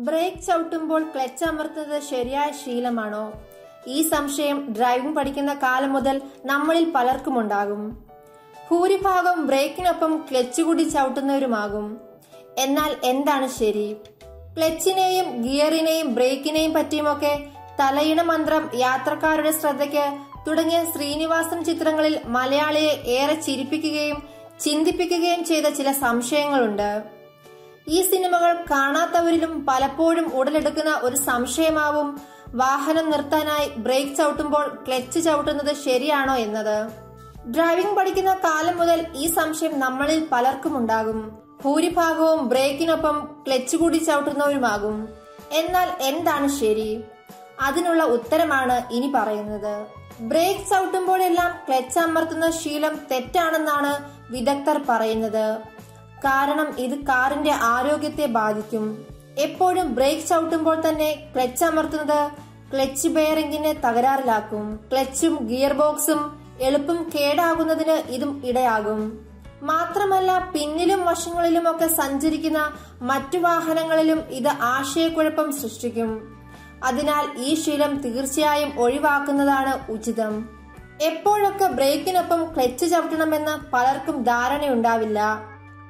Break ചവിട്ടുമ്പോൾ clutch അമർത്തുന്നത് ശരിയായ ശീലമാണോ? ഈ സംശയം ഡ്രൈവിംഗ് പഠിക്കുന്ന കാലം മുതൽ നമ്മളിൽ പലർക്കും ഉണ്ടാകും. ഭൂരിഭാഗം ബ്രേക്കിനൊപ്പം ക്ലച്ച് കൂടി ചവിട്ടുന്നവരുമാകും. എന്നാൽ എന്താണ് ശരി? ക്ലച്ചിനെയും ഗിയറിനെയും ബ്രേക്കിനെയും പറ്റിയുമൊക്കെ തലയിണ മന്ത്രം, യാത്രക്കാരുടെ ശ്രദ്ധയ്ക്ക് തുടങ്ങിയ ശ്രീനിവാസൻ ചിത്രങ്ങളിൽ മലയാളിയെ ഏറെ ചിരിപ്പിക്കുകയും ചിന്തിപ്പിക്കുകയും ചെയ്ത ചില സംശയങ്ങളുണ്ട്. ഈ സിനിമകൾ കാണാത്തവരിലും പലപ്പോഴും ഉടലെടുക്കുന്ന ഒരു സംശയമാവും വാഹനം നിർത്താനായി ബ്രേക്ക് ചവിട്ടുമ്പോൾ ക്ലച്ച് ചവിട്ടുന്നത് ശരിയാണോ എന്നത്. ഡ്രൈവിംഗ് പഠിക്കുന്ന കാലം മുതൽ ഈ സംശയം നമ്മളിൽ പലർക്കും ഉണ്ടാകും. ഭൂരിഭാഗവും ബ്രേക്കിനൊപ്പം ക്ലച്ച് കൂടി ചവിട്ടുന്നവരുമാകും. എന്നാൽ എന്താണ് ശരി? അതിനുള്ള ഉത്തരമാണ് ഇനി പറയുന്നത്. ബ്രേക്ക് ചവിട്ടുമ്പോഴെല്ലാം ക്ലച്ച് അമർത്തുന്ന ശീലം തെറ്റാണെന്നാണ് വിദഗ്ധർ പറയുന്നത്. കാരണം ഇത് കാറിന്റെ ആരോഗ്യത്തെ ബാധിക്കും. എപ്പോഴും ബ്രേക്ക് ചവിട്ടുമ്പോൾ തന്നെ ക്ലച്ച് അമർത്തുന്നത് ക്ലച്ച് ബെയറിംഗിനെ തകരാറിലാക്കും. ക്ലച്ചും ഗിയർ ബോക്സും എളുപ്പം കേടാകുന്നതിന് ഇതും ഇടയാകും. മാത്രമല്ല, പിന്നിലും വശങ്ങളിലുമൊക്കെ സഞ്ചരിക്കുന്ന മറ്റു വാഹനങ്ങളിലും ഇത് ആശയക്കുഴപ്പം സൃഷ്ടിക്കും. അതിനാൽ ഈ ശീലം തീർച്ചയായും ഒഴിവാക്കുന്നതാണ് ഉചിതം. എപ്പോഴൊക്കെ ബ്രേക്കിനൊപ്പം ക്ലച്ച് ചവിട്ടണമെന്ന് പലർക്കും ധാരണയുണ്ടാവില്ല.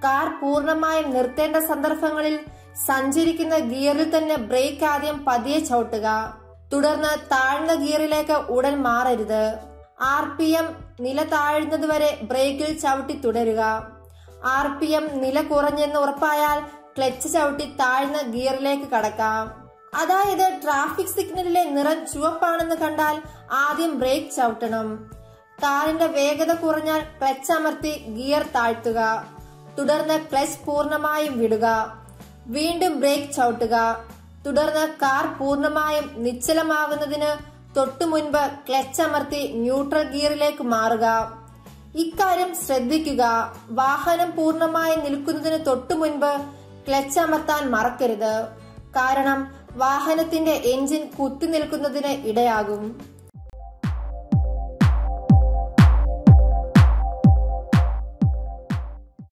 കാർ പൂർണ്ണമായും നിർത്തേണ്ട സന്ദർഭങ്ങളിൽ സഞ്ചരിക്കുന്ന ഗിയറിൽ തന്നെ ബ്രേക്ക് ആദ്യം പതിയെ ചവിട്ടുക. തുടർന്ന് താഴ്ന്ന ഗിയറിലേക്ക് ഉടൻ മാറരുത്. RPM നില താഴുന്നതുവരെ ബ്രേക്കിൽ ചവിട്ടി തുടരുക. RPM നില കുറഞ്ഞെന്ന് ഉറപ്പായാൽ ക്ലച്ച് ചവിട്ടി താഴ്ന്ന ഗിയറിലേക്ക് കടക്കാം. അതായത് ട്രാഫിക് സിഗ്നലിലെ നിറം ചുവപ്പാണെന്ന് കണ്ടാൽ ആദ്യം ബ്രേക്ക് ചവിട്ടണം. കാറിന്റെ വേഗത കുറഞ്ഞാൽ ക്ലച്ച് അമർത്തി ഗിയർ താഴ്ത്തുക. തുടർന്ന് ക്ലച്ച് പൂർണ്ണമായും വിടുക. വീണ്ടും ബ്രേക്ക് ചവിട്ടുക. തുടർന്ന് കാർ പൂർണ്ണമായും നിശ്ചലമാകുന്നതിന് തൊട്ടു മുൻപ് ക്ലച്ച് അമർത്തി ന്യൂട്രൽ ഗിയറിലേക്ക് മാറുക. ഇക്കാര്യം ശ്രദ്ധിക്കുക. വാഹനം പൂർണ്ണമായി നിൽക്കുന്നതിന് തൊട്ടു മുൻപ് ക്ലച്ച് അമർത്താൻ മറക്കരുത്. കാരണം വാഹനത്തിന്റെ എഞ്ചിൻ കുത്തി നിൽക്കുന്നതിന് ഇടയാകും.